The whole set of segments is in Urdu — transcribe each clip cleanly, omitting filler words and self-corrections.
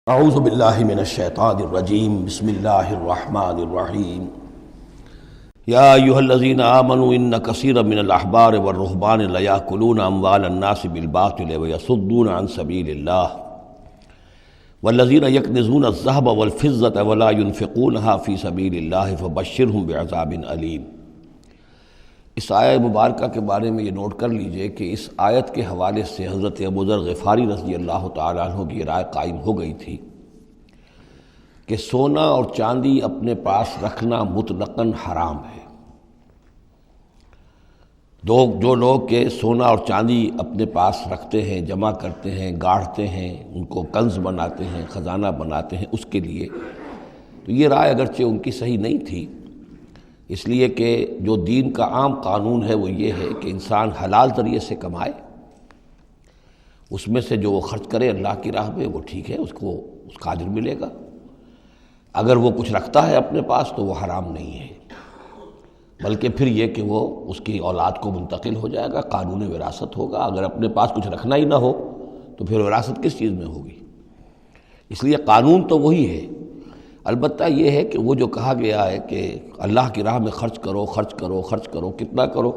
اعوذ باللہ من الشیطان الرجیم بسم اللہ الرحمن الرحیم یا ایھا الذین آمنوا ان کثیرا من الاحبار والرہبان لیأکلون اموال الناس بالباطل ویصدون عن سبیل اللہ والذین یکنزون الذہب والفضة ولا ينفقونها فی سبیل اللہ فبشرہم بعذاب علیم۔ اس آیہ مبارکہ کے بارے میں یہ نوٹ کر لیجئے کہ اس آیت کے حوالے سے حضرت ابو ذر غفاری رضی اللہ تعالیٰ عنہ کی رائے قائم ہو گئی تھی کہ سونا اور چاندی اپنے پاس رکھنا مطلقاً حرام ہے۔ جو لوگ کہ سونا اور چاندی اپنے پاس رکھتے ہیں، جمع کرتے ہیں، گاڑھتے ہیں، ان کو کنز بناتے ہیں، خزانہ بناتے ہیں اس کے لیے، تو یہ رائے اگرچہ ان کی صحیح نہیں تھی، اس لیے کہ جو دین کا عام قانون ہے وہ یہ ہے کہ انسان حلال ذریعے سے کمائے، اس میں سے جو وہ خرچ کرے اللہ کی راہ میں وہ ٹھیک ہے، اس کو اس کا اجر ملے گا۔ اگر وہ کچھ رکھتا ہے اپنے پاس تو وہ حرام نہیں ہے، بلکہ پھر یہ کہ وہ اس کی اولاد کو منتقل ہو جائے گا، قانون وراثت ہوگا۔ اگر اپنے پاس کچھ رکھنا ہی نہ ہو تو پھر وراثت کس چیز میں ہوگی؟ اس لیے قانون تو وہی ہے، البتہ یہ ہے کہ وہ جو کہا گیا ہے کہ اللہ کی راہ میں خرچ کرو، خرچ کرو، خرچ کرو، کتنا کرو،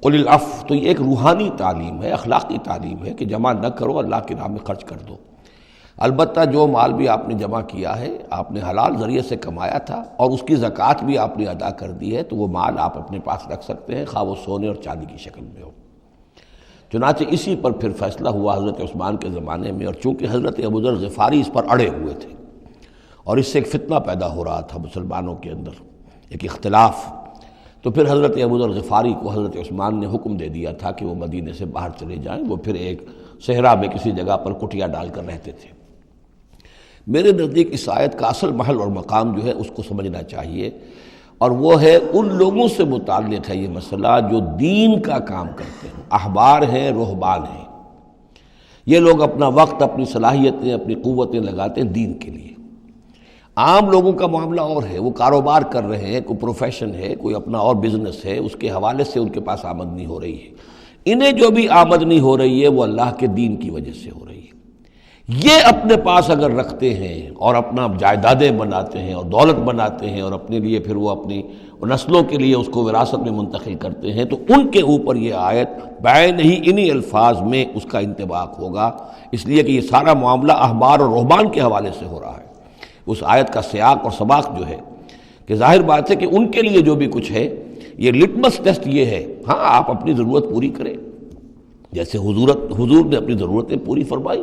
قل العفو، تو یہ ایک روحانی تعلیم ہے، اخلاقی تعلیم ہے کہ جمع نہ کرو، اللہ کی راہ میں خرچ کر دو۔ البتہ جو مال بھی آپ نے جمع کیا ہے، آپ نے حلال ذریعے سے کمایا تھا اور اس کی زکوٰۃ بھی آپ نے ادا کر دی ہے، تو وہ مال آپ اپنے پاس رکھ سکتے ہیں، خواہ وہ سونے اور چاندی کی شکل میں ہو۔ چنانچہ اسی پر پھر فیصلہ ہوا حضرت عثمان کے زمانے میں، اور چونکہ حضرت ابو ذر غفاری اس پر اڑے ہوئے تھے اور اس سے ایک فتنہ پیدا ہو رہا تھا مسلمانوں کے اندر، ایک اختلاف، تو پھر حضرت ابو ذر غفاری کو حضرت عثمان نے حکم دے دیا تھا کہ وہ مدینے سے باہر چلے جائیں۔ وہ پھر ایک صحرا میں کسی جگہ پر کٹیا ڈال کر رہتے تھے۔ میرے نزدیک اس آیت کا اصل محل اور مقام جو ہے اس کو سمجھنا چاہیے، اور وہ ہے ان لوگوں سے متعلق ہے یہ مسئلہ جو دین کا کام کرتے ہیں، احبار ہیں، رہبان ہیں۔ یہ لوگ اپنا وقت، اپنی صلاحیتیں، اپنی قوتیں لگاتے ہیں دین کے لیے۔ عام لوگوں کا معاملہ اور ہے، وہ کاروبار کر رہے ہیں، کوئی پروفیشن ہے، کوئی اپنا اور بزنس ہے، اس کے حوالے سے ان کے پاس آمدنی ہو رہی ہے۔ انہیں جو بھی آمدنی ہو رہی ہے وہ اللہ کے دین کی وجہ سے ہو رہی ہے۔ یہ اپنے پاس اگر رکھتے ہیں اور اپنا جائیدادیں بناتے ہیں اور دولت بناتے ہیں اور اپنے لیے پھر وہ اپنی نسلوں کے لیے اس کو وراثت میں منتقل کرتے ہیں، تو ان کے اوپر یہ آیت بعین ہی انہی الفاظ میں اس کا انطباق ہوگا، اس لیے کہ یہ سارا معاملہ احبار اور رہبان کے حوالے سے ہو رہا ہے۔ اس آیت کا سیاق اور سباق جو ہے کہ ظاہر بات ہے کہ ان کے لیے جو بھی کچھ ہے، یہ لٹمس ٹیسٹ یہ ہے، ہاں آپ اپنی ضرورت پوری کریں، جیسے حضور نے اپنی ضرورتیں پوری فرمائی،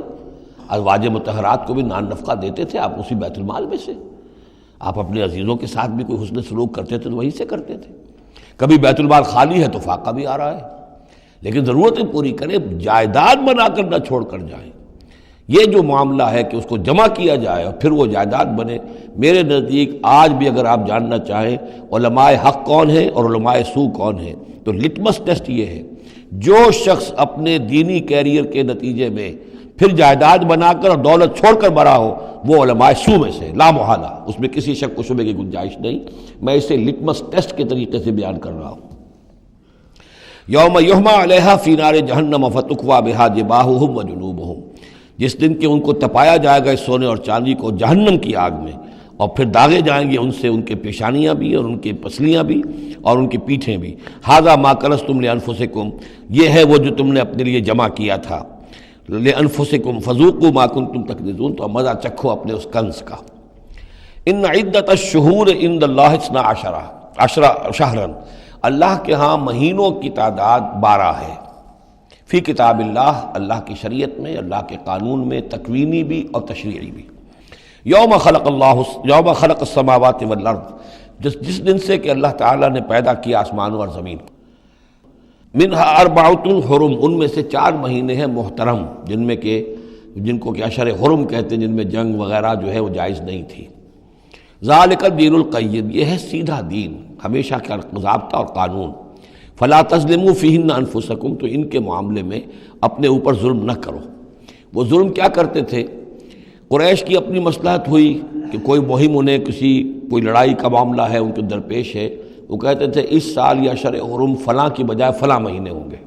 ازواج مطہرات کو بھی نان نفقہ دیتے تھے آپ اسی بیت المال میں سے، آپ اپنے عزیزوں کے ساتھ بھی کوئی حسن سلوک کرتے تھے تو وہیں سے کرتے تھے۔ کبھی بیت المال خالی ہے تو فاقہ بھی آ رہا ہے، لیکن ضرورتیں پوری کریں، جائیداد بنا کر نہ چھوڑ کر جائیں۔ یہ جو معاملہ ہے کہ اس کو جمع کیا جائے اور پھر وہ جائیداد بنے، میرے نزدیک آج بھی اگر آپ جاننا چاہیں علماء حق کون ہیں اور علماء سو کون ہیں، تو لٹمس ٹیسٹ یہ ہے، جو شخص اپنے دینی کیریئر کے نتیجے میں پھر جائیداد بنا کر اور دولت چھوڑ کر مرا ہو، وہ علماء سو میں سے لا محالہ، اس میں کسی شک و شبے کی گنجائش نہیں۔ میں اسے لٹمس ٹیسٹ کے طریقے سے بیان کر رہا ہوں۔ یوم یحمى علیہا فی نار جہنم فتکوی بہا جباہہم وجنوبہم، جس دن کہ ان کو تپایا جائے گا اس سونے اور چاندی کو جہنم کی آگ میں، اور پھر داغے جائیں گے ان سے ان کے پیشانیاں بھی اور ان کی پسلیاں بھی اور ان کی پیٹھیں بھی۔ ھذا ما کنزتم لانفسکم، یہ ہے وہ جو تم نے اپنے لیے جمع کیا تھا، لانفسکم فذوقوا ما کنتم تکنزون، تو مزہ چکھو اپنے اس کنز کا۔ ان عدت الشہور عند اللہ 12 شہرا، اللہ کے ہاں مہینوں کی تعداد 12 ہے، فی کتاب اللہ، اللہ کی شریعت میں، اللہ کے قانون میں، تکوینی بھی اور تشریعی بھی۔ یوم خلق السماوات والارض، جس دن سے کہ اللہ تعالیٰ نے پیدا کیا آسمانوں اور زمین کو، منہا اربعۃ حرم، ان میں سے 4 مہینے ہیں محترم، جن کو کہ اشہر حرم کہتے ہیں، جن میں جنگ وغیرہ جو ہے وہ جائز نہیں تھی۔ ذالک الدین القیم، یہ ہے سیدھا دین، ہمیشہ کا ضابطہ اور قانون۔ فلا تظلموا فیہن انفسکم، تو ان کے معاملے میں اپنے اوپر ظلم نہ کرو۔ وہ ظلم کیا کرتے تھے؟ قریش کی اپنی مصلحت ہوئی کہ کوئی مہم انہیں کوئی لڑائی کا معاملہ ہے ان کے درپیش ہے، وہ کہتے تھے اس سال یا شرع حرم فلاں کی بجائے فلاں مہینے ہوں گے،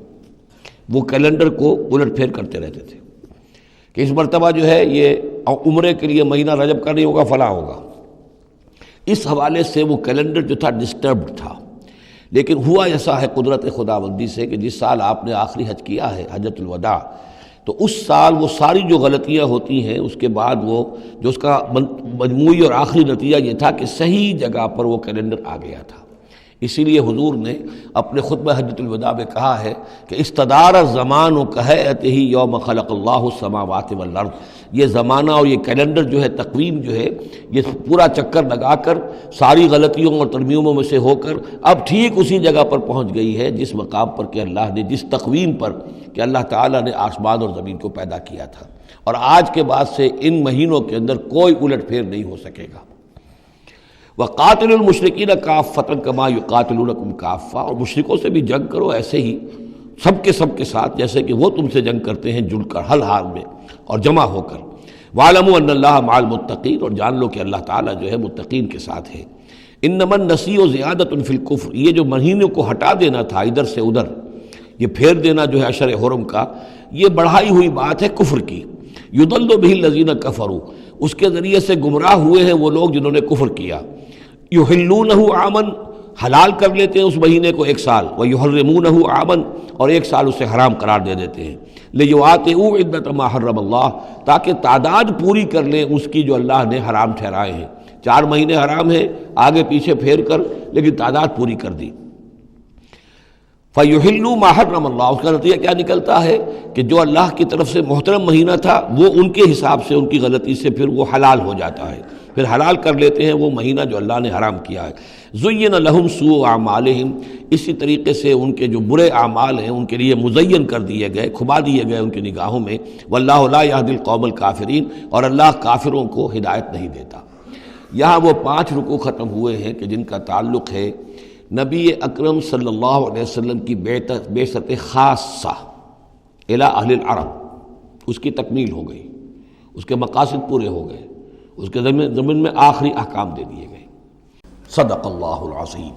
وہ کیلنڈر کو الٹ پھیر کرتے رہتے تھے کہ اس مرتبہ جو ہے یہ اور عمرے کے لیے مہینہ رجب کا نہیں ہوگا فلاں ہوگا. اس حوالے سے وہ کیلنڈر جو تھا ڈسٹربڈ تھا. لیکن ہوا ایسا ہے قدرت خداوندی سے کہ جس سال آپ نے آخری حج کیا ہے حجۃ الوداع، تو اس سال وہ ساری جو غلطیاں ہوتی ہیں اس کے بعد وہ جو اس کا مجموعی اور آخری نتیجہ یہ تھا کہ صحیح جگہ پر وہ کیلنڈر آ گیا تھا. اسی لیے حضور نے اپنے خطبہ حجۃ الوداع میں کہا ہے کہ استدار الزمان کہیئتہ یوم خلق اللہ السماوات والارض. یہ زمانہ اور یہ کیلنڈر جو ہے، تقویم جو ہے، یہ پورا چکر لگا کر ساری غلطیوں اور ترمیموں میں سے ہو کر اب ٹھیک اسی جگہ پر پہنچ گئی ہے جس مقام پر کہ اللہ نے، جس تقویم پر کہ اللہ تعالیٰ نے آسمان اور زمین کو پیدا کیا تھا. اور آج کے بعد سے ان مہینوں کے اندر کوئی الٹ پھیر نہیں ہو سکے گا. وَقَاتِلُوا الْمُشْرِكِينَ كَافَّةً كَمَا يُقَاتِلُونَكُمْ كَافَّةً. اور مشرکوں سے بھی جنگ کرو ایسے ہی سب کے ساتھ جیسے کہ وہ تم سے جنگ کرتے ہیں، جڑ کر ہر حال میں اور جمع ہو کر. وَاعْلَمُوا أَنَّ اللَّهَ مَعَ الْمُتَّقِينَ. اور جان لو کہ اللہ تعالیٰ جو ہے متقین کے ساتھ ہے. إِنَّمَا النَّسِيُّ زِيَادَةٌ فِي الْكُفْرِ. یہ جو مہینوں کو ہٹا دینا تھا ادھر سے ادھر، یہ پھیر دینا جو ہے اشر حرم کا، یہ بڑھائی ہوئی بات ہے کفر کی. يُضَلُّ بِهِ الَّذِينَ كَفَرُوا. اس کے ذریعے سے گمراہ ہوئے ہیں وہ لوگ جنہوں نے کفر کیا. يُحِلُّونَهُ عَامًا. حلال کر لیتے ہیں اس مہینے کو ایک سال، وَيُحَرِّمُونَهُ عَامًا. اور ایک سال اسے حرام قرار دے دیتے ہیں. لِيُوَاطِئُوا عِدَّةَ مَا حَرَّمَ اللَّهُ. تاکہ تعداد پوری کر لیں اس کی جو اللہ نے حرام ٹھہرائے ہیں. 4 مہینے حرام ہیں آگے پیچھے پھیر کر، لیکن تعداد پوری کر دی. فَيُحِلُّوا مَا حَرَّمَ اللَّهُ. اس کا نتیجہ کیا نکلتا ہے کہ جو اللہ کی طرف سے محترم مہینہ تھا وہ ان کے حساب سے، ان کی غلطی سے پھر وہ حلال ہو جاتا ہے، پھر حلال کر لیتے ہیں وہ مہینہ جو اللہ نے حرام کیا ہے. زُيِّنَ لَهُمْ سُوءُ أَعْمَالِهِمْ. اسی طریقے سے ان کے جو برے اعمال ہیں ان کے لیے مزین کر دیے گئے، کھبا دیے گئے ان کی نگاہوں میں. وَاللَّهُ لَا يَهْدِي الْقَوْمَ الْكَافِرِينَ. اور اللہ کافروں کو ہدایت نہیں دیتا. یہاں وہ 5 رکوع ختم ہوئے ہیں کہ جن کا تعلق ہے نبی اکرم صلی اللہ علیہ وسلم کی بعثت خاصہ الی اہل العرب. اس کی تکمیل ہو گئی، اس کے مقاصد پورے ہو گئے، اس کے ضمن میں آخری احکام دے دیے گئے. صدق اللہ العظیم.